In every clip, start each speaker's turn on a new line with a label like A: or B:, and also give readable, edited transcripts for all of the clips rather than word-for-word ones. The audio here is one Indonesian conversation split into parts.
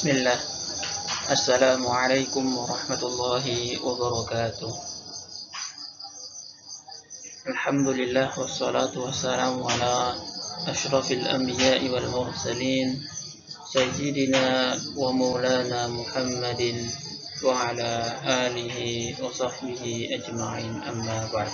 A: Bismillah. Assalamualaikum warahmatullahi wabarakatuh. Alhamdulillah wassalatu wassalamu ala ashrafil anbiya'i wal mursalin sayyidina wa maulana Muhammadin wa ala alihi wa sahbihi ajma'in, amma ba'd.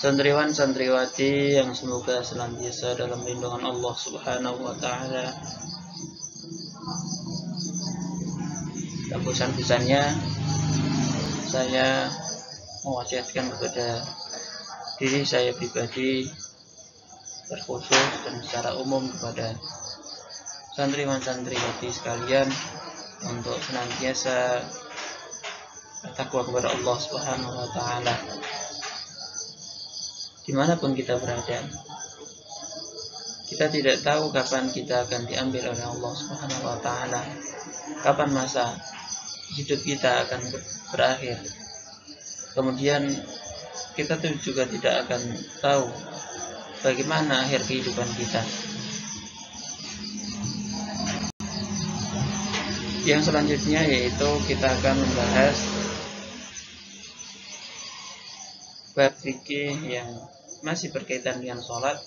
A: Santriwan santriwati yang semoga senantiasa dalam lindungan Allah Subhanahu wa taala. Tak bosan-bosannya saya mewasiatkan kepada diri saya pribadi terkhusus dan secara umum kepada santriwan santriwati sekalian untuk senantiasa bertakwa kepada Allah Subhanahu wa taala dimanapun kita berada. Kita tidak tahu kapan kita akan diambil oleh Allah Subhanahu wa taala, kapan masa hidup kita akan berakhir. Kemudian kita tuh juga tidak akan tahu bagaimana akhir kehidupan kita. Yang selanjutnya yaitu kita akan membahas bab fikih yang masih berkaitan dengan sholat.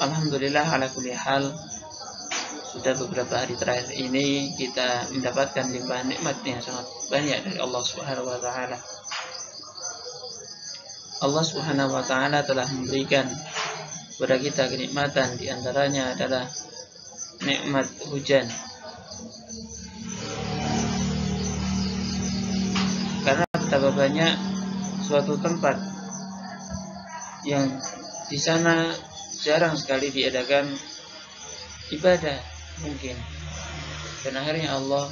A: Alhamdulillah ala kulli hal, sudah beberapa hari terakhir ini kita mendapatkan limpahan nikmat yang sangat banyak dari Allah Subhanahu wa taala. Allah Subhanahu wa taala telah memberikan kepada kita kenikmatan, di antaranya adalah nikmat hujan. Karena betapa banyak suatu tempat yang di sana jarang sekali diadakan ibadah mungkin, dan akhirnya Allah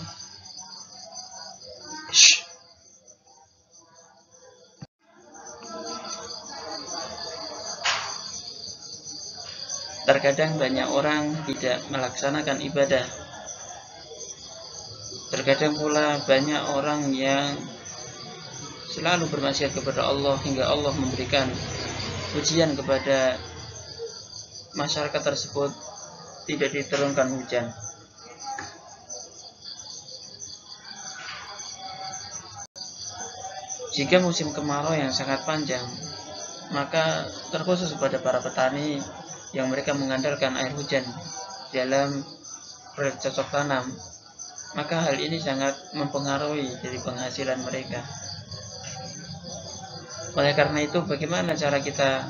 A: terkadang banyak orang tidak melaksanakan ibadah. Terkadang pula banyak orang yang selalu bermaksiat kepada Allah hingga Allah memberikan ujian kepada masyarakat tersebut, tidak diturunkan hujan. Jika musim kemarau yang sangat panjang, maka terkhusus pada para petani yang mereka mengandalkan air hujan dalam bercocok tanam, maka hal ini sangat mempengaruhi dari penghasilan mereka. Oleh karena itu, bagaimana cara kita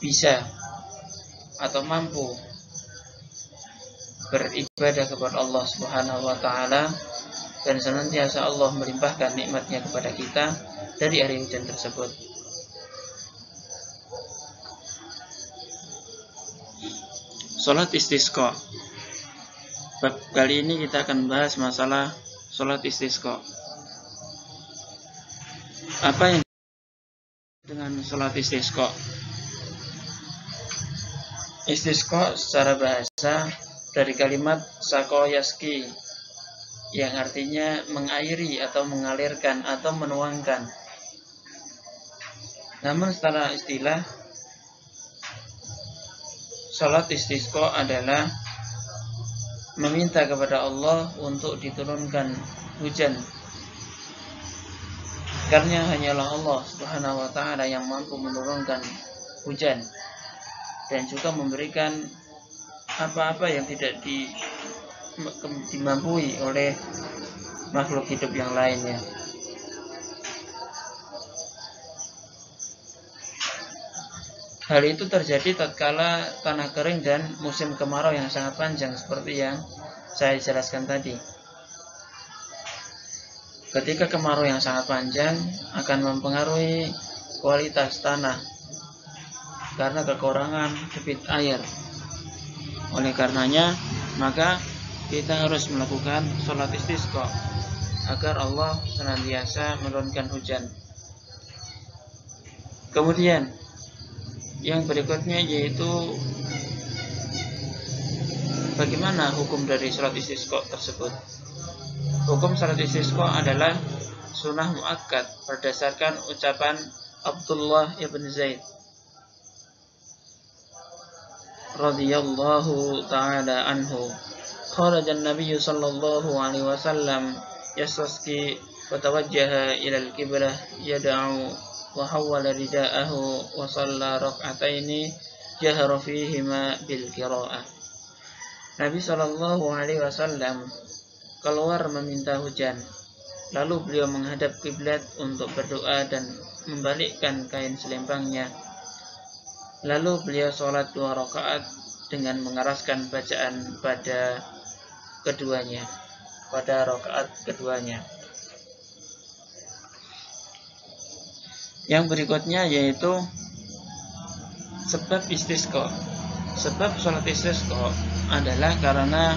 A: bisa atau mampu beribadah kepada Allah Subhanahu wa taala dan senantiasa Allah melimpahkan nikmatnya kepada kita dari air hujan tersebut. Salat istisqa. Bab kali ini kita akan bahas masalah salat istisqa. Apa yang dengan salat istisqa? Istisqa secara bahasa dari kalimat saqo yaski, yang artinya mengairi atau mengalirkan atau menuangkan. Namun secara istilah, salat istisqa adalah meminta kepada Allah untuk diturunkan hujan. Karena hanyalah Allah Subhanahu wa taala yang mampu menurunkan hujan dan juga memberikan apa-apa yang tidak dimampui oleh makhluk hidup yang lainnya. Hal itu terjadi tatkala tanah kering dan musim kemarau yang sangat panjang seperti yang saya jelaskan tadi. Ketika kemarau yang sangat panjang akan mempengaruhi kualitas tanah karena kekurangan debit air. Oleh karenanya, maka kita harus melakukan salat istisqa agar Allah senantiasa menurunkan hujan. Kemudian yang berikutnya yaitu bagaimana hukum dari salat istisqa tersebut. Hukum salat istisqa adalah sunnah muakkad berdasarkan ucapan Abdullah ibn Zaid. radhiyallahu ta'ala anhu, kharaja an-nabiy sallallahu alaihi wasallam yastasqi wa tawajjaha ila al-qiblah yad'u wa hawwala rida'ahu wa shalla rak'ataini jahara fihima bil qira'ah. Nabi sallallahu alaihi wasallam keluar meminta hujan. Lalu beliau menghadap kiblat untuk berdoa dan membalikkan kain selempangnya. Lalu beliau sholat 2 rakaat dengan mengeraskan bacaan pada rakaat keduanya. Yang berikutnya yaitu sebab istisqa. Sebab sholat istisqa adalah karena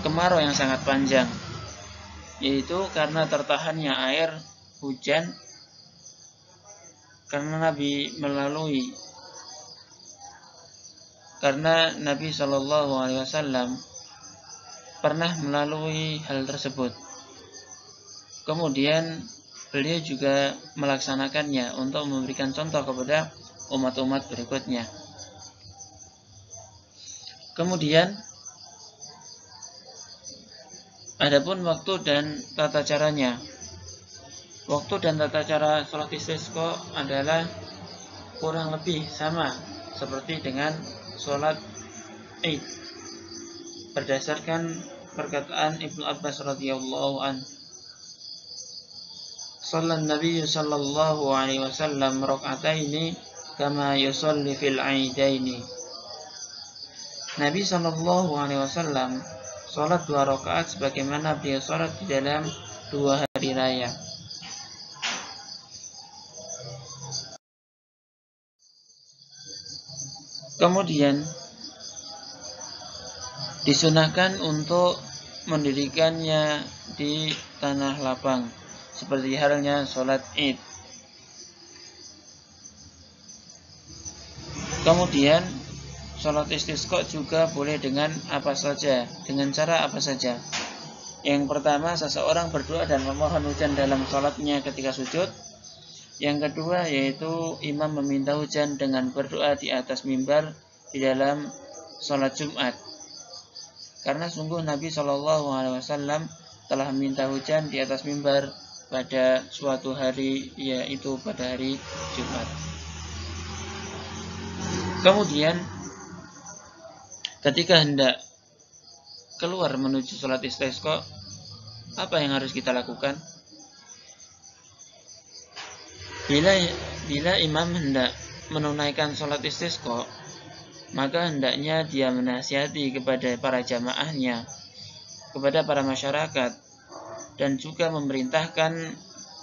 A: kemarau yang sangat panjang, yaitu karena tertahannya air hujan, karena Nabi Shallallahu Alaihi Wasallam pernah melalui hal tersebut. Kemudian beliau juga melaksanakannya untuk memberikan contoh kepada umat-umat berikutnya. Kemudian adapun waktu dan tata caranya. Waktu dan tata cara sholat istisqa adalah kurang lebih sama seperti dengan sholat Id, berdasarkan perkataan Ibnu Abbas radhiyallahu an. Shallan Nabi sallallahu alaihi wasallam rak'ataini kama yusalli fil aidaini. Nabi sallallahu alaihi wasallam sholat 2 rakaat sebagaimana beliau sholat di dalam 2 hari raya. Kemudian disunahkan untuk mendirikannya di tanah lapang seperti halnya sholat Id. Kemudian sholat istisqa juga boleh dengan apa saja, dengan cara apa saja. Yang pertama, seseorang berdoa dan memohon hujan dalam sholatnya ketika sujud. Yang kedua, yaitu imam meminta hujan dengan berdoa di atas mimbar di dalam sholat Jumat. Karena sungguh Nabi Shallallahu Alaihi Wasallam telah meminta hujan di atas mimbar pada suatu hari, yaitu pada hari Jumat. Kemudian ketika hendak keluar menuju sholat istisqa, apa yang harus kita lakukan? Bila imam hendak menunaikan sholat istisqa, maka hendaknya dia menasihati kepada para jamaahnya, kepada para masyarakat, dan juga memerintahkan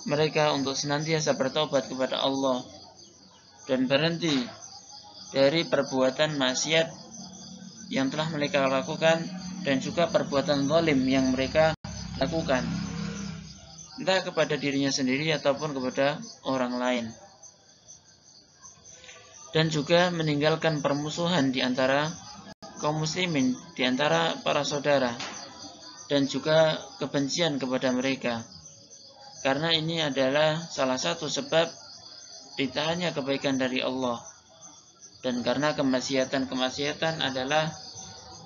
A: mereka untuk senantiasa bertobat kepada Allah dan berhenti dari perbuatan maksiat yang telah mereka lakukan dan juga perbuatan zalim yang mereka lakukan, entah kepada dirinya sendiri ataupun kepada orang lain. Dan juga meninggalkan permusuhan di antara kaum muslimin, di antara para saudara, dan juga kebencian kepada mereka. Karena ini adalah salah satu sebab ditahannya kebaikan dari Allah. Dan karena kemaksiatan adalah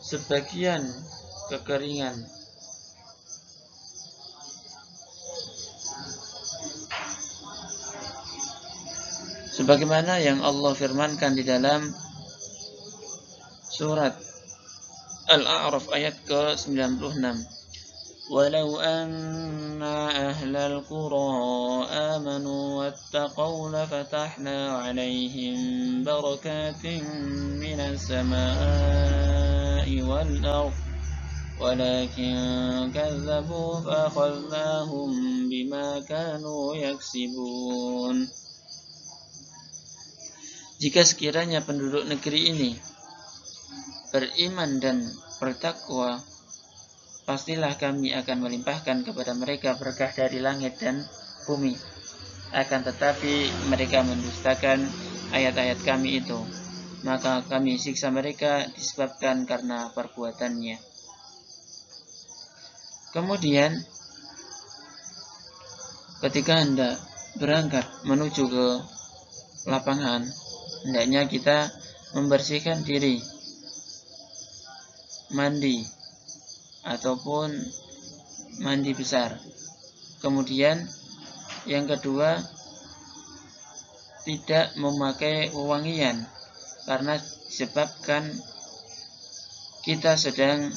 A: sebagian kekeringan. Sebagaimana yang Allah firmankan di dalam surat Al-A'raf ayat ke-96. Walau anna ahlal qura amanu wattaqaw lafatahna 'alaihim barakatin minas samaa'i wal ardh walakin kazzabu fa akhadnahum bima kanu yaksibun. Jika sekiranya penduduk negeri ini beriman dan bertakwa, pastilah kami akan melimpahkan kepada mereka berkah dari langit dan bumi. Akan tetapi mereka mendustakan ayat-ayat kami itu, maka kami siksa mereka disebabkan karena perbuatannya. Kemudian ketika hendak berangkat menuju ke lapangan, hendaknya kita membersihkan diri mandi ataupun mandi besar. Kemudian yang kedua, tidak memakai wewangian karena disebabkan kita sedang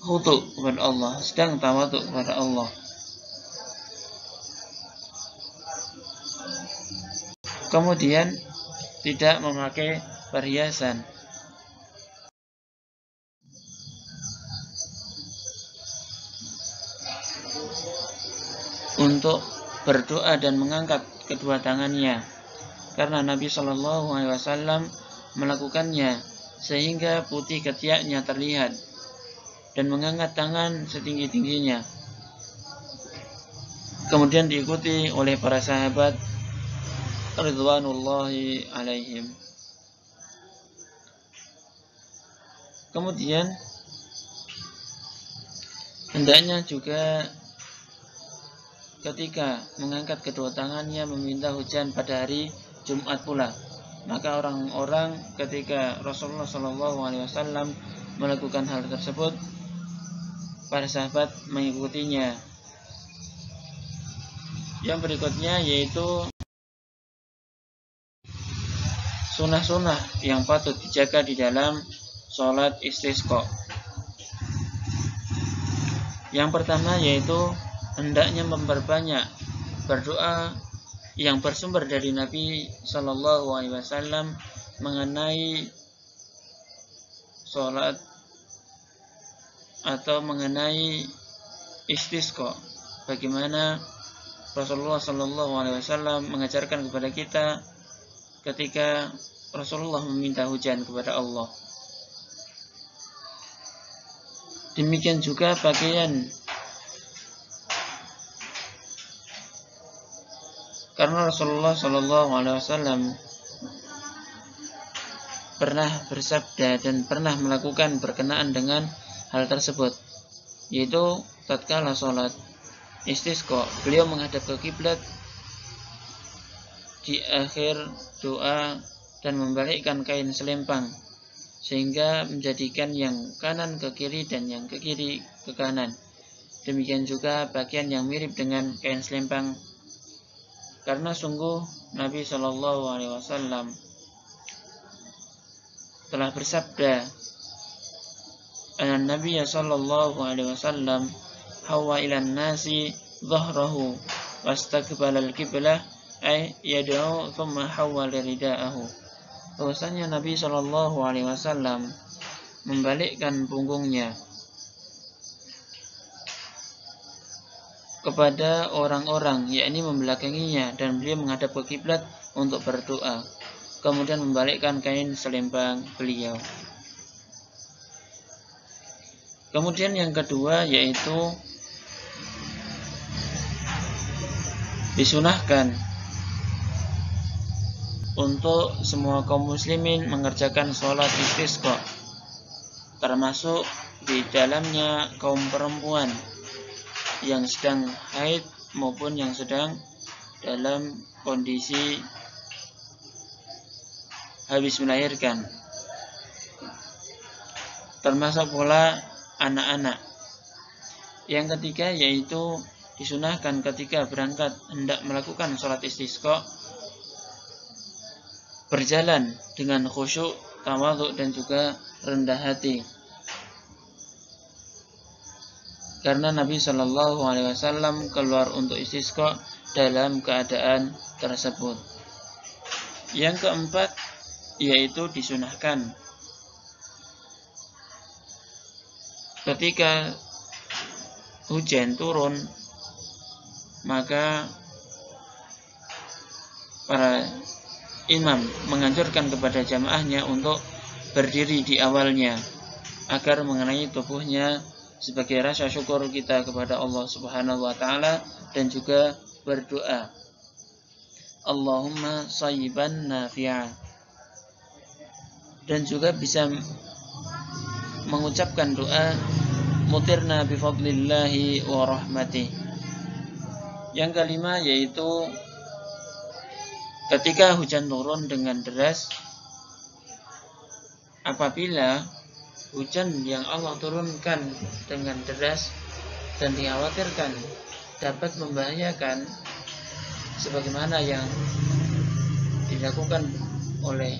A: khudu kepada Allah, sedang tawadhu kepada Allah. Kemudian tidak memakai perhiasan. Untuk berdoa dan mengangkat kedua tangannya, karena Nabi Shallallahu Alaihi Wasallam melakukannya sehingga putih ketiaknya terlihat, dan mengangkat tangan setinggi-tingginya. Kemudian diikuti oleh para sahabat ridwanullahi alaihim. Kemudian hendaknya juga ketika mengangkat kedua tangannya meminta hujan pada hari Jumat pula. Maka orang-orang ketika Rasulullah SAW melakukan hal tersebut, para sahabat mengikutinya. Yang berikutnya yaitu sunnah-sunnah yang patut dijaga di dalam sholat istisqa. Yang pertama yaitu hendaknya memperbanyak berdoa yang bersumber dari Nabi Shallallahu Alaihi Wasallam mengenai sholat atau mengenai istisqa. Bagaimana Rasulullah Shallallahu Alaihi Wasallam mengajarkan kepada kita ketika Rasulullah meminta hujan kepada Allah. Demikian juga pakaian, karena Rasulullah Shallallahu Alaihi Wasallam pernah bersabda dan pernah melakukan berkenaan dengan hal tersebut, yaitu tatkala sholat istisqa beliau menghadap ke kiblat di akhir doa dan membalikkan kain selempang sehingga menjadikan yang kanan ke kiri dan yang ke kiri ke kanan. Demikian juga bagian yang mirip dengan kain selempang, karena sungguh Nabi Shallallahu Alaihi Wasallam telah bersabda, Nabi Shallallahu Alaihi Wasallam hawa ilan nasi dhahrahu wastaqbala al-qiblah ay yad'u thumma hawwala ridaahu. Bahwasanya Nabi Shallallahu Alaihi Wasallam membalikkan punggungnya kepada orang-orang, yakni membelakanginya, dan beliau menghadap ke kiblat untuk berdoa, kemudian membalikkan kain selempang beliau. Kemudian yang kedua yaitu disunahkan untuk semua kaum muslimin mengerjakan sholat istisqa, termasuk di dalamnya kaum perempuan yang sedang haid maupun yang sedang dalam kondisi habis melahirkan, termasuk pula anak-anak. Yang ketiga yaitu disunahkan ketika berangkat hendak melakukan sholat istisqa berjalan dengan khusyuk, tawadhu, dan juga rendah hati, karena Nabi Shallallahu Alaihi Wasallam keluar untuk istisqa dalam keadaan tersebut. Yang keempat yaitu disunahkan ketika hujan turun, maka para imam menganjurkan kepada jamaahnya untuk berdiri di awalnya agar mengenai tubuhnya sebagai rasa syukur kita kepada Allah Subhanahu wa taala, dan juga berdoa Allahumma shayyiban nafi'a, dan juga bisa mengucapkan doa mutirna bifadlillahi wa rahmatih. Yang kelima yaitu ketika hujan turun dengan deras, apabila hujan yang Allah turunkan dengan deras dan dikhawatirkan dapat membahayakan sebagaimana yang dilakukan oleh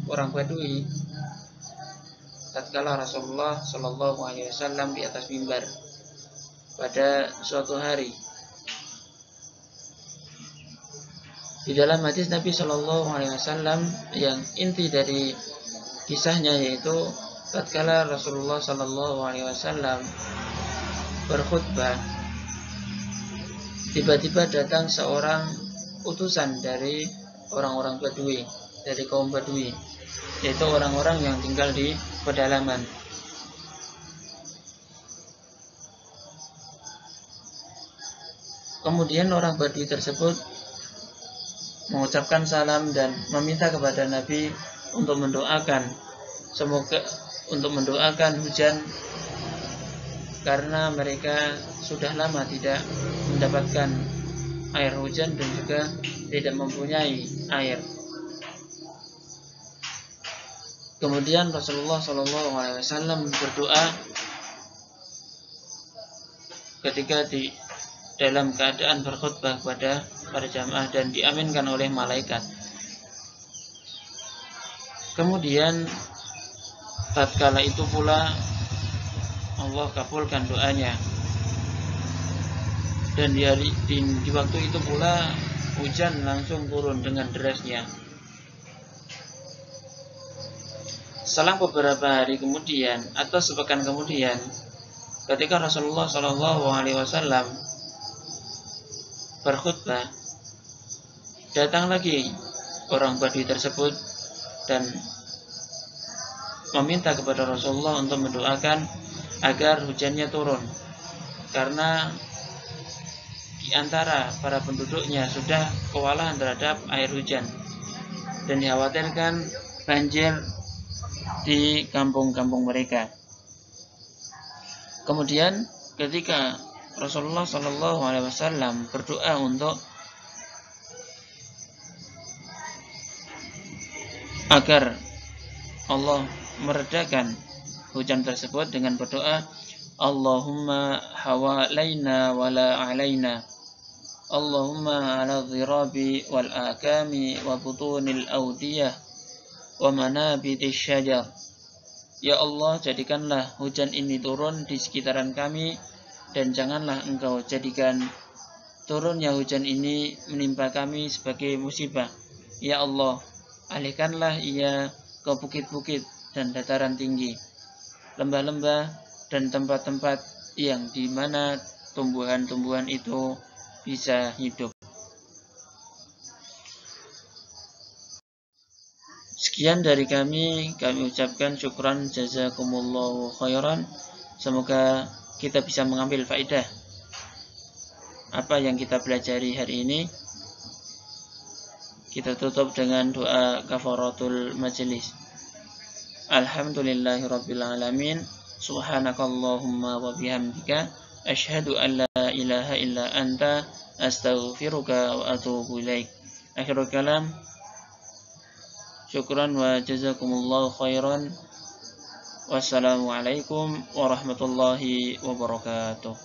A: orang Badui tatkala Rasulullah Shallallahu Alaihi Wasallam di atas mimbar pada suatu hari. Di dalam hadis Nabi Shallallahu Alaihi Wasallam yang inti dari kisahnya yaitu tatkala Rasulullah Shallallahu Alaihi Wasallam berkhutbah, tiba-tiba datang seorang utusan dari orang-orang Badui, dari kaum Badui, yaitu orang-orang yang tinggal di pedalaman. Kemudian orang Badui tersebut mengucapkan salam dan meminta kepada Nabi untuk mendoakan hujan karena mereka sudah lama tidak mendapatkan air hujan dan juga tidak mempunyai air. Kemudian Rasulullah SAW berdoa ketika di dalam keadaan berkhutbah kepada para jamaah dan diaminkan oleh malaikat. Kemudian tatkala itu pula Allah kabulkan doanya, dan di waktu itu pula hujan langsung turun dengan derasnya. Selang beberapa hari kemudian atau sepekan kemudian, ketika Rasulullah SAW berkhutbah, datang lagi orang Badui tersebut dan meminta kepada Rasulullah untuk mendoakan agar hujannya turun, karena di antara para penduduknya sudah kewalahan terhadap air hujan dan dikhawatirkan banjir di kampung-kampung mereka. Kemudian ketika Rasulullah SAW berdoa untuk agar Allah meredakan hujan tersebut dengan berdoa, Allahumma hawalaina wala alaina, Allahumma ala dhirabi wal akami wa butunil awdiyah wa manabitish syajar. Ya Allah, jadikanlah hujan ini turun di sekitaran kami, dan janganlah Engkau jadikan turunnya hujan ini menimpa kami sebagai musibah. Ya Allah, alihkanlah ia ke bukit-bukit dan dataran tinggi, lembah-lembah dan tempat-tempat yang di mana tumbuhan-tumbuhan itu bisa hidup. Sekian dari kami ucapkan syukran jazakumullahu khairan. Semoga kita bisa mengambil faedah apa yang kita pelajari hari ini. Kita tutup dengan doa kafaratul majelis. Alhamdulillahirabbil alamin. Subhanakallahumma wa bihamdika asyhadu an la ilaha illa anta astaghfiruka wa atubu ilaik. Akhirul kalam. Syukran wa jazakumullahu khairan. Wassalamualaikum warahmatullahi wabarakatuh.